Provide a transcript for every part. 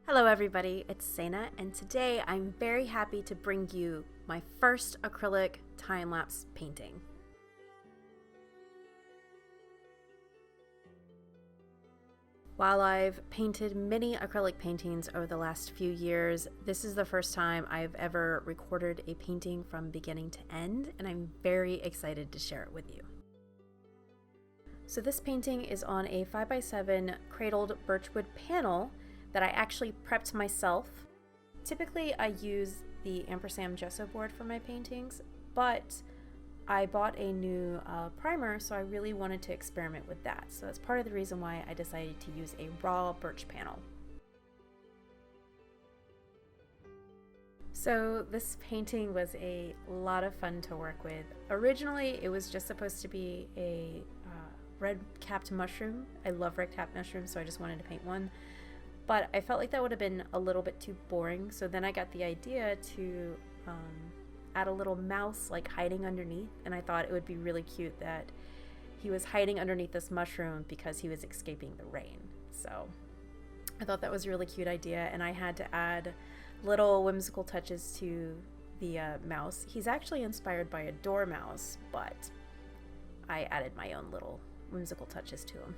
Hello everybody, it's Sana, and today I'm very happy to bring you my first acrylic time-lapse painting. While I've painted many acrylic paintings over the last few years, this is the first time I've ever recorded a painting from beginning to end, and I'm very excited to share it with you. So this painting is on a 5x7 cradled birchwood panel that I actually prepped myself. Typically I use the ampersand gesso board for my paintings, but I bought a new primer, so I really wanted to experiment with that. So that's part of the reason why I decided to use a raw birch panel. So this painting was a lot of fun to work with. Originally it was just supposed to be a red-capped mushroom. I love red-capped mushrooms, so I just wanted to paint one. But I felt like that would have been a little bit too boring, so then I got the idea to add a little mouse like hiding underneath, and I thought it would be really cute that he was hiding underneath this mushroom because he was escaping the rain. So I thought that was a really cute idea, and I had to add little whimsical touches to the mouse. He's actually inspired by a dormouse, but I added my own little whimsical touches to him.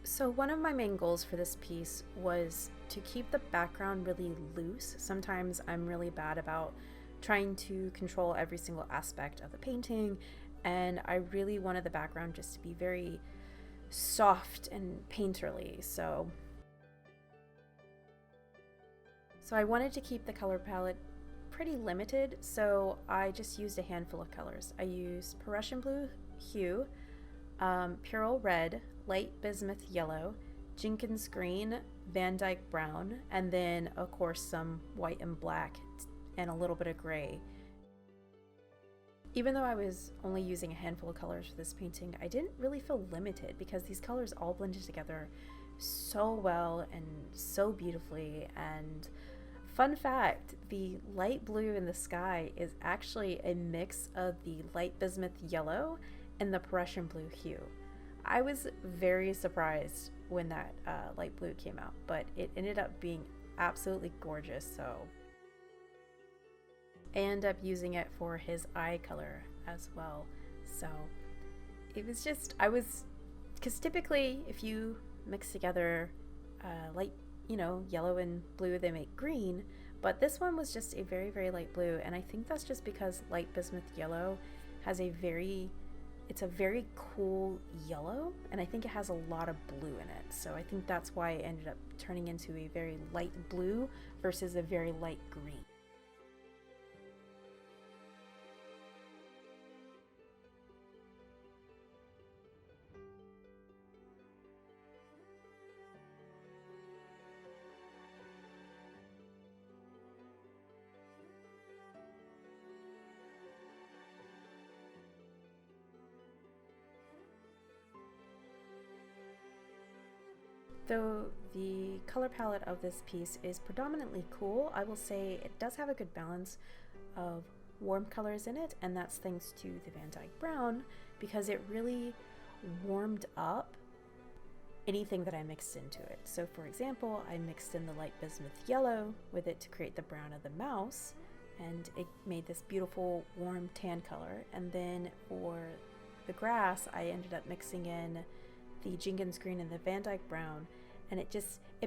So one of my main goals for this piece was to keep the background really loose. Sometimes I'm really bad about trying to control every single aspect of the painting, and I really wanted the background just to be very soft and painterly. So I wanted to keep the color palette pretty limited, so I just used a handful of colors. I used Prussian blue hue, Purell red, light bismuth yellow, Jenkins green, Van Dyke brown, and then of course some white and black and a little bit of gray. Even though I was only using a handful of colors for this painting, I didn't really feel limited because these colors all blended together so well and so beautifully. And fun fact, the light blue in the sky is actually a mix of the light bismuth yellow and the Prussian blue hue. I was very surprised when that light blue came out, but it ended up being absolutely gorgeous. So I ended up using it for his eye color as well. So it was just, because typically if you mix together light, yellow and blue, they make green, but this one was just a very, very light blue. And I think that's just because light bismuth yellow has it's a very cool yellow, and I think it has a lot of blue in it. So I think that's why it ended up turning into a very light blue versus a very light green. Though the color palette of this piece is predominantly cool, I will say it does have a good balance of warm colors in it, and that's thanks to the Van Dyke brown, because it really warmed up anything that I mixed into it. So for example, I mixed in the light bismuth yellow with it to create the brown of the mouse, and it made this beautiful warm tan color. And then for the grass, I ended up mixing in the Jenkins green and the Van Dyke brown, and it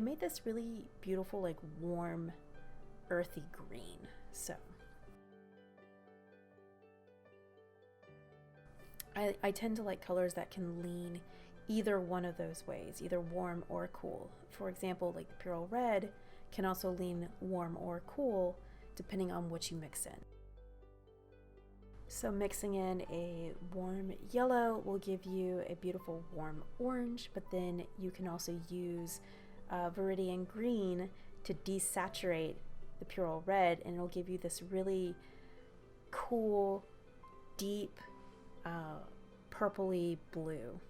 made this really beautiful, like warm, earthy green. So I tend to like colors that can lean either one of those ways, either warm or cool. For example, like the Purell red can also lean warm or cool depending on what you mix in. So mixing in a warm yellow will give you a beautiful warm orange, but then you can also use Viridian green to desaturate the Purell red, and it'll give you this really cool, deep, purpley blue.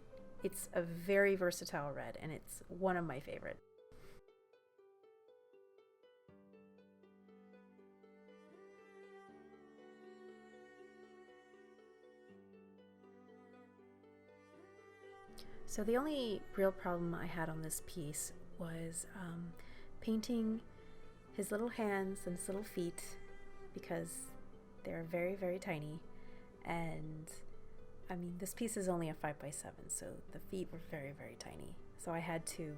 It's a very versatile red, and it's one of my favorites. So the only real problem I had on this piece was painting his little hands and his little feet because they're very, very tiny. And I mean, this piece is only a 5x7, so the feet were very, very tiny. So I had to,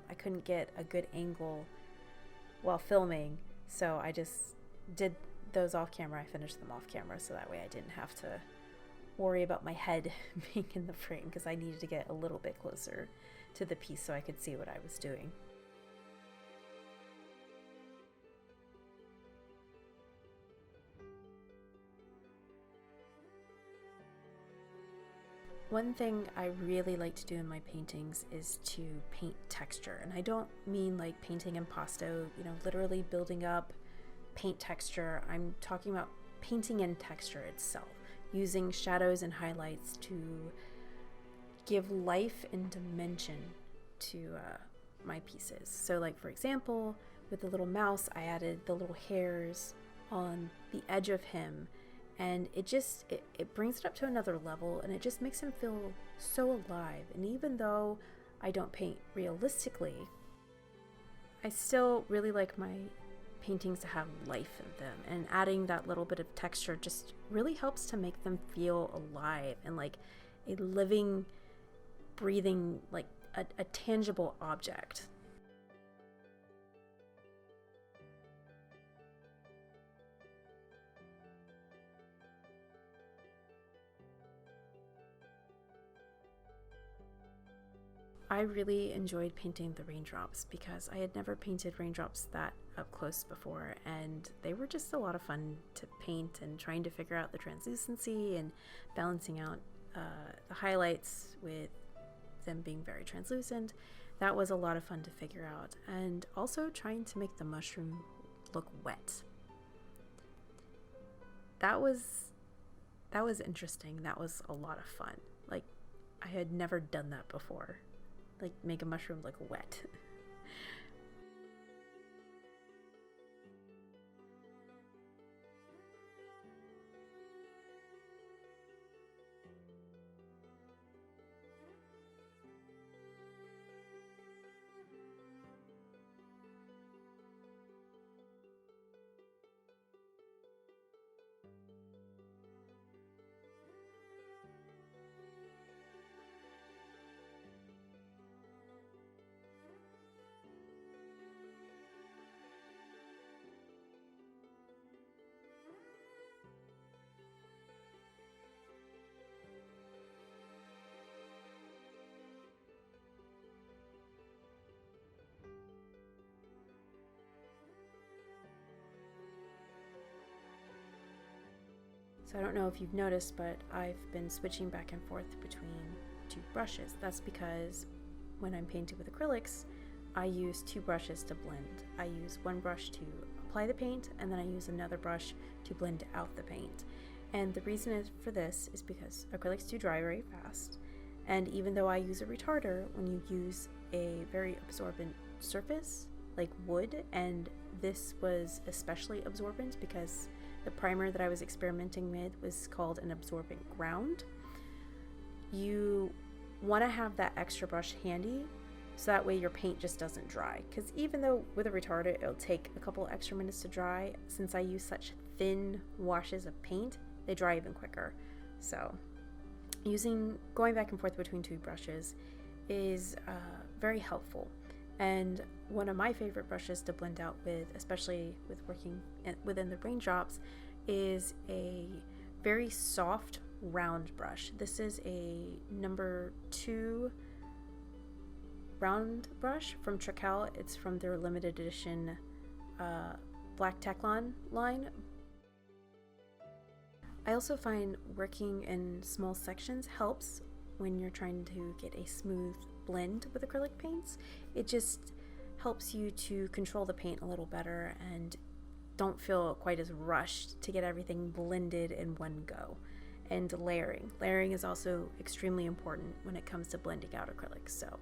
I couldn't get a good angle while filming, so I just did those off camera. I finished them off camera so that way I didn't have to worry about my head being in the frame, because I needed to get a little bit closer to the piece so I could see what I was doing. One thing I really like to do in my paintings is to paint texture. And I don't mean like painting impasto, you know, literally building up paint texture. I'm talking about painting in texture itself, using shadows and highlights to give life and dimension to my pieces. So like, for example, with the little mouse, I added the little hairs on the edge of him, and it just it brings it up to another level, and it just makes him feel so alive. And even though I don't paint realistically, I still really like my paintings to have life in them, and adding that little bit of texture just really helps to make them feel alive and like a living, breathing, like a tangible object. I really enjoyed painting the raindrops because I had never painted raindrops that up close before, and they were just a lot of fun to paint, and trying to figure out the translucency and balancing out the highlights with them being very translucent. That was a lot of fun to figure out, and also trying to make the mushroom look wet. That was interesting. That was a lot of fun. Like, I had never done that before. Like, make a mushroom look wet. So I don't know if you've noticed, but I've been switching back and forth between two brushes. That's because when I'm painting with acrylics, I use two brushes to blend. I use one brush to apply the paint, and then I use another brush to blend out the paint. And the reason for this is because acrylics do dry very fast, and even though I use a retarder, when you use a very absorbent surface like wood, and this was especially absorbent because the primer that I was experimenting with was called an absorbent ground, you want to have that extra brush handy so that way your paint just doesn't dry. Because even though with a retarder it'll take a couple extra minutes to dry, since I use such thin washes of paint, they dry even quicker. So going back and forth between two brushes is very helpful. And one of my favorite brushes to blend out with, especially with working within the raindrops, is a very soft round brush. This is a number 2 round brush from Trekell. It's from their limited edition Black Teclon line. I also find working in small sections helps when you're trying to get a smooth blend with acrylic paints. It just helps you to control the paint a little better and don't feel quite as rushed to get everything blended in one go. And layering is also extremely important when it comes to blending out acrylics. So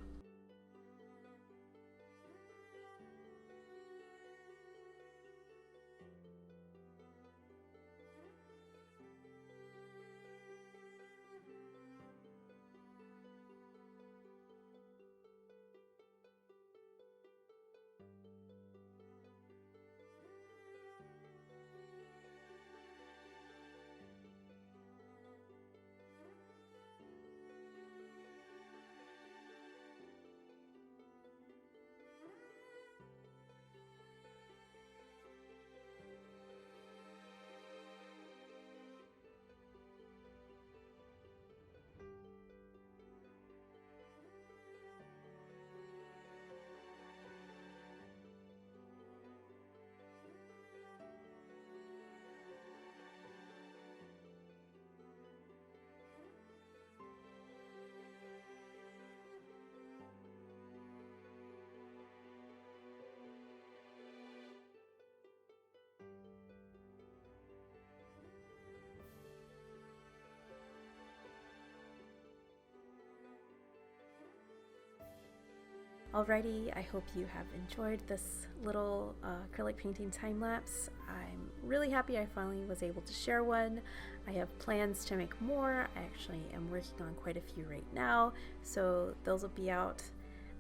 Alrighty, I hope you have enjoyed this little acrylic painting time lapse. I'm really happy I finally was able to share one. I have plans to make more. I actually am working on quite a few right now, so those will be out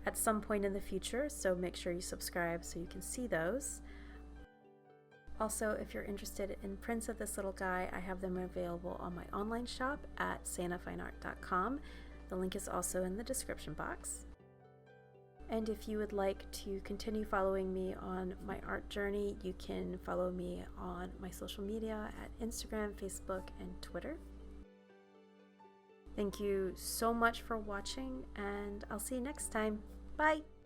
at some point in the future, so make sure you subscribe so you can see those. Also, if you're interested in prints of this little guy, I have them available on my online shop at santafineart.com. The link is also in the description box. And if you would like to continue following me on my art journey, you can follow me on my social media at Instagram, Facebook, and Twitter. Thank you so much for watching, and I'll see you next time. Bye!